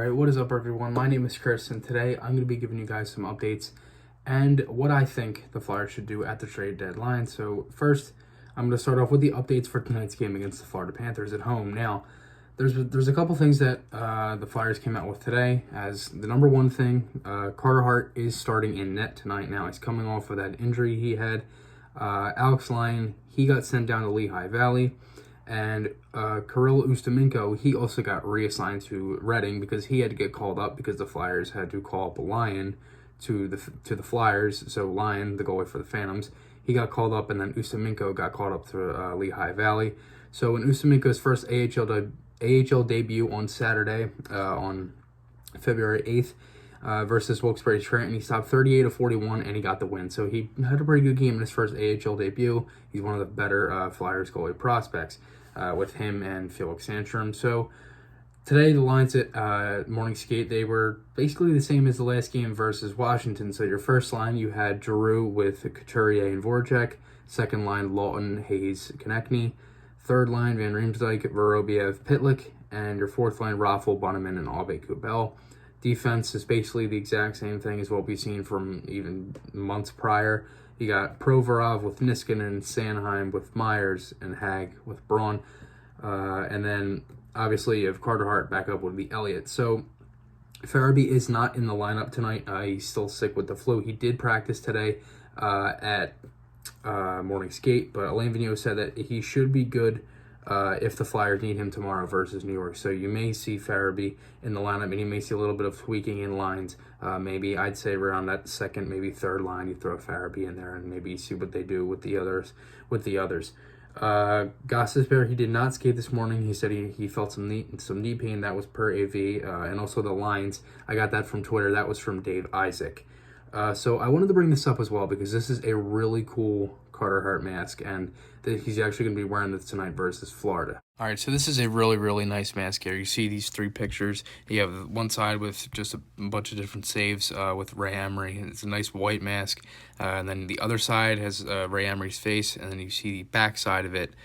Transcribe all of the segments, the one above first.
Alright, what is up everyone? My name is Chris, and today I'm going to be giving you guys some updates and what I think the Flyers should do at the trade deadline. So first, I'm going to start off with the updates for tonight's game against the Florida Panthers at home. Now, there's a couple things that the Flyers came out with today. As the number one thing, Carter Hart is starting in net tonight. Now, he's coming off of that injury he had. Alex Lyon, he got sent down to Lehigh Valley. And Kirill Ustimenko, he also got reassigned to Reading because he had to get called up because the Flyers had to call up Lyon to the Flyers. So Lyon, the goalie for the Phantoms, he got called up, and then Ustimenko got called up to Lehigh Valley. So in Ustimenko's first AHL debut on Saturday, on February 8th, versus Wilkes-Barre Trent, and he stopped 38 of 41, and he got the win. So he had a pretty good game in his first AHL debut. He's one of the better Flyers goalie prospects with him and Felix Sandstrom. So today, the lines at morning skate, they were basically the same as the last game versus Washington. So your first line, you had Giroux with Couturier and Voracek. Second line, Lawton, Hayes, Konechny. Third line, Van Riemsdyk, Vorobiev, Pitlick. And your fourth line, Raffl, Bunneman, and Aube-Kubel. Defense is basically the exact same thing as what we've seen from even months prior. You got Provorov with Niskanen, Sanheim with Myers, and Hag with Braun. And then, obviously, you have Carter Hart back up would be Elliott. So, Farabee is not in the lineup tonight. He's still sick with the flu. He did practice today at morning skate, but Alain Vigneault said that he should be good if the Flyers need him tomorrow versus New York. So you may see Farabee in the lineup, and you may see a little bit of tweaking in lines. Maybe I'd say around that second, maybe third line, you throw Farabee in there and maybe see what they do with the others. Gostisbehere, he did not skate this morning. He said he felt some knee pain. That was per AV, and also the lines. I got that from Twitter. That was from Dave Isaac. So I wanted to bring this up as well because this is a really cool Carter Hart mask, and he's actually going to be wearing this tonight versus Florida. All right, so this is a really, really nice mask here. You see these three pictures. You have one side with just a bunch of different saves with Ray Emery. It's a nice white mask. And then the other side has Ray Emery's face, and then you see the back side of it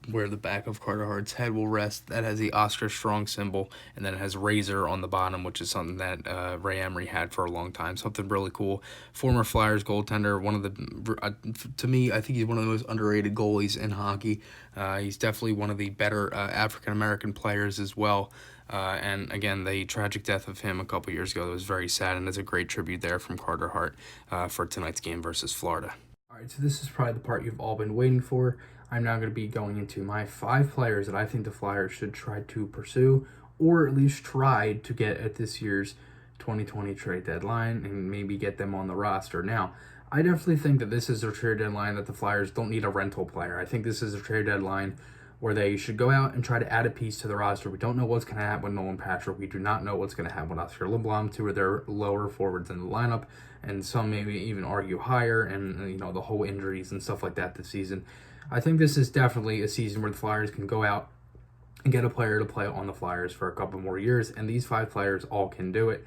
where the back of Carter Hart's head will rest. That has the Oscar Strong symbol, and then it has Razor on the bottom, which is something that Ray Emery had for a long time. Something really cool. Former Flyers goaltender, one of the, to me, I think he's one of the most underrated goalies in hockey. He's definitely one of the better African-American players as well. And again, the tragic death of him a couple years ago was very sad, and there's a great tribute there from Carter Hart for tonight's game versus Florida. All right, so this is probably the part you've all been waiting for. I'm now going to be going into my 5 players that I think the Flyers should try to pursue, or at least try to get at this year's 2020 trade deadline and maybe get them on the roster. Now, I definitely think that this is a trade deadline that the Flyers don't need a rental player. I think this is a trade deadline where they should go out and try to add a piece to the roster. We don't know what's going to happen with Nolan Patrick. We do not know what's going to happen with Oscar Lindblom, 2 of their lower forwards in the lineup, and some maybe even argue higher, and the whole injuries and stuff like that this season. I think this is definitely a season where the Flyers can go out and get a player to play on the Flyers for a couple more years, and these 5 players all can do it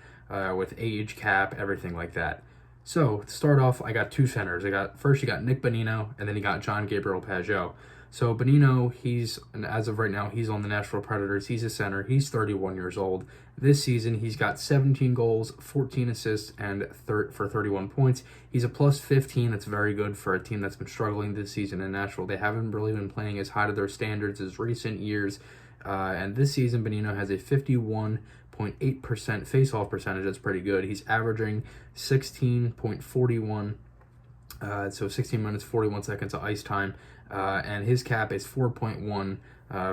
with age, cap, everything like that. So, to start off, I got 2 centers. First, you got Nick Bonino, and then you got John Gabriel Pageau. So, Bonino, as of right now, he's on the Nashville Predators. He's a center. He's 31 years old. This season, he's got 17 goals, 14 assists, and for 31 points. He's a plus 15. That's very good for a team that's been struggling this season in Nashville. They haven't really been playing as high to their standards as recent years. And this season, Bonino has a 51.8% face-off percentage. That's pretty good. He's averaging 16.41, so 16 minutes, 41 seconds of ice time. And his cap is 4.1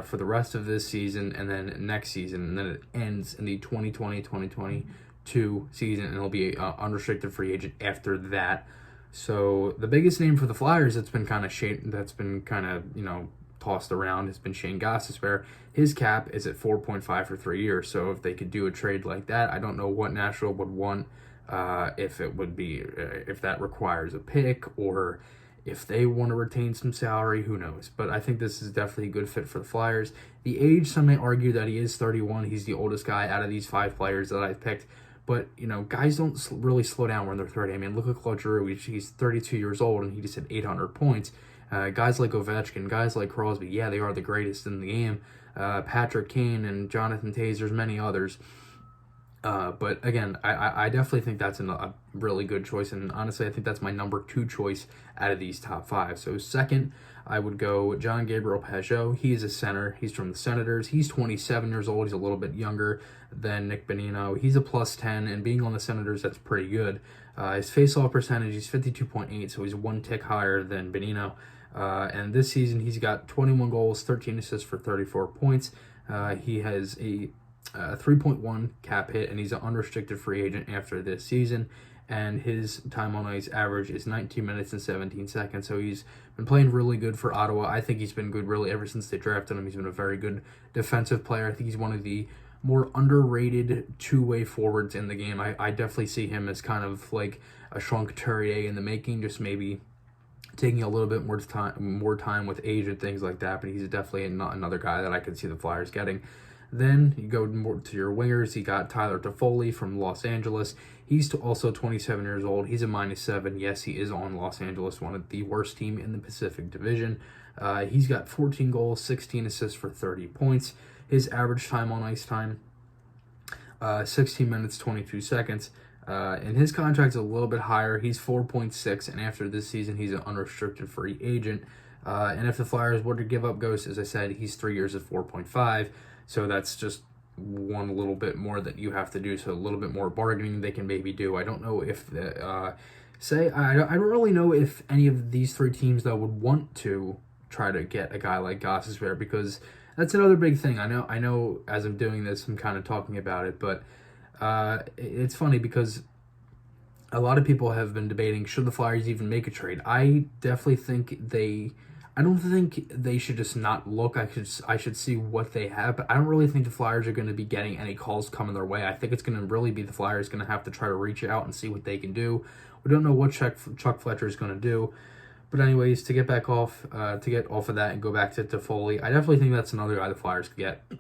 for the rest of this season and then next season. And then it ends in the 2020-2022 season, and he'll be unrestricted free agent after that. So the biggest name for the Flyers that's been kind of tossed around has been Shane Gostisbehere. His cap is at 4.5 for 3 years. So if they could do a trade like that, I don't know what Nashville would want, if that requires a pick, or if they want to retain some salary, who knows? But I think this is definitely a good fit for the Flyers. The age, some may argue that he is 31. He's the oldest guy out of these 5 players that I've picked. But, guys don't really slow down when they're 30. I mean, look at Claude Giroux. He's 32 years old, and he just hit 800 points. Guys like Ovechkin, guys like Crosby, yeah, they are the greatest in the game. Patrick Kane and Jonathan Tays, there's many others. But again, I definitely think that's a really good choice. And honestly, I think that's my number 2 choice out of these top 5. So second, I would go John Gabriel Pajot. He is a center. He's from the Senators. He's 27 years old. He's a little bit younger than Nick Bonino. He's a +10, and being on the Senators, that's pretty good. His face-off percentage, he's 52.8, so he's 1 tick higher than Bonino. And this season, he's got 21 goals, 13 assists for 34 points. He has a 3.1 cap hit, and he's an unrestricted free agent after this season. And his time on ice average is 19 minutes and 17 seconds. So he's been playing really good for Ottawa. I think he's been good really ever since they drafted him. He's been a very good defensive player. I think he's one of the more underrated two-way forwards in the game. I definitely see him as kind of like a Sean Couturier in the making, just maybe taking a little bit more time with age and things like that. But he's definitely not another guy that I could see the Flyers getting. Then you go more to your wingers. You got Tyler Toffoli from Los Angeles. He's also 27 years old. He's a -7. Yes, he is on Los Angeles, one of the worst team in the Pacific Division. He's got 14 goals, 16 assists for 30 points. His average time on ice time, 16 minutes, 22 seconds. And his contract's a little bit higher. He's 4.6, and after this season, he's an unrestricted free agent. And if the Flyers were to give up Ghost, as I said, he's 3 years at 4.5. So that's just one little bit more that you have to do. So a little bit more bargaining they can maybe do. I don't know if I don't really know if any of these 3 teams though would want to try to get a guy like Gostisbehere, because that's another big thing. I know as I'm doing this, I'm kind of talking about it, but it's funny because a lot of people have been debating, should the Flyers even make a trade? I definitely think I don't think they should just not look. I should see what they have, but I don't really think the Flyers are going to be getting any calls coming their way. I think it's going to really be the Flyers going to have to try to reach out and see what they can do. We don't know what Chuck Fletcher is going to do. But anyways, to get off of that and go back to Toffoli, I definitely think that's another guy the Flyers could get.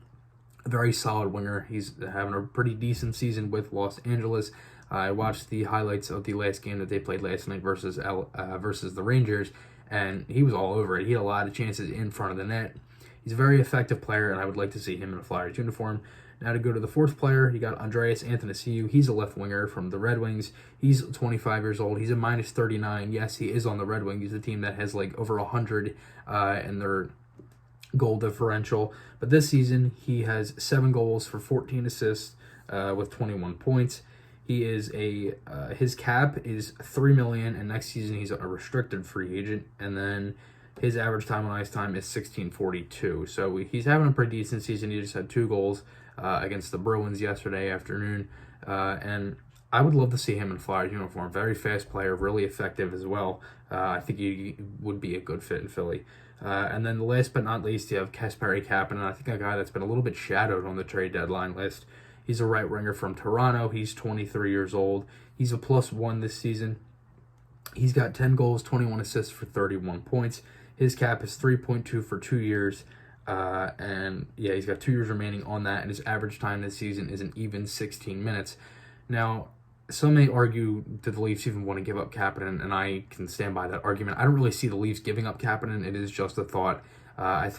A very solid winger. He's having a pretty decent season with Los Angeles. I watched the highlights of the last game that they played last night versus the Rangers, and he was all over it. He had a lot of chances in front of the net. He's a very effective player, and I would like to see him in a Flyers uniform. Now to go to the fourth player, you got Andreas Athanasiou. He's a left winger from the Red Wings. He's 25 years old. He's a -39. Yes, he is on the Red Wings. He's a team that has like over 100 in their goal differential. But this season, he has 7 goals for 14 assists with 21 points. He is his cap is $3 million, and next season he's a restricted free agent. And then his average time on ice time is 16:42. So he's having a pretty decent season. He just had 2 goals against the Bruins yesterday afternoon, and I would love to see him in Flyers uniform. Very fast player, really effective as well. I think he would be a good fit in Philly. And then last but not least, you have Kasperi Kapanen. I think a guy that's been a little bit shadowed on the trade deadline list. He's a right winger from Toronto. He's 23 years old. He's a +1 this season. He's got 10 goals, 21 assists for 31 points. His cap is 3.2 for 2 years. And yeah, he's got 2 years remaining on that, and his average time this season is an even 16 minutes. Now, some may argue, did the Leafs even want to give up Kapanen? And I can stand by that argument. I don't really see the Leafs giving up Kapanen. It is just a thought. I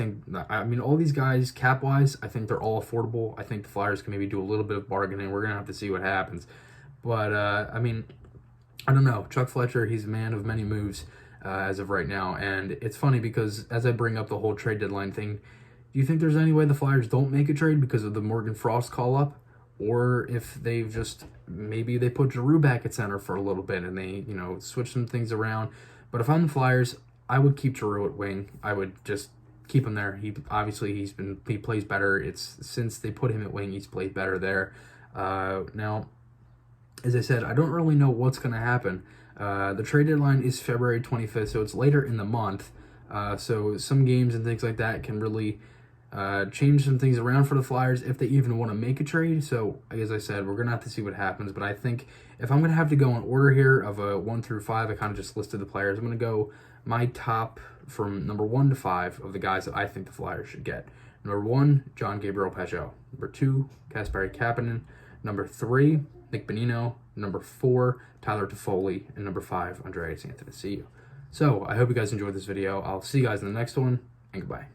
mean, all these guys, cap-wise, I think they're all affordable. I think the Flyers can maybe do a little bit of bargaining. We're going to have to see what happens. But, I mean, I don't know. Chuck Fletcher, he's a man of many moves as of right now. And it's funny because as I bring up the whole trade deadline thing, do you think there's any way the Flyers don't make a trade because of the Morgan Frost call-up? Or if they've just, maybe they put Giroux back at center for a little bit and they, switch some things around. But if I'm the Flyers, I would keep Giroux at wing. I would just keep him there. He plays better. It's since they put him at wing, he's played better there. Now, as I said, I don't really know what's going to happen. The trade deadline is February 25th, so it's later in the month. So some games and things like that can really change some things around for the Flyers if they even want to make a trade. So, as I said, we're going to have to see what happens. But I think if I'm going to have to go in order here of a 1 through 5, I kind of just listed the players. I'm going to go my top from number 1 to 5 of the guys that I think the Flyers should get. Number 1, John Gabriel Pajot. Number 2, Kasperi Kapanen. Number 3, Nick Bonino. Number 4, Tyler Toffoli. And number 5, Andreas Athanasiou. So, I hope you guys enjoyed this video. I'll see you guys in the next one, and goodbye.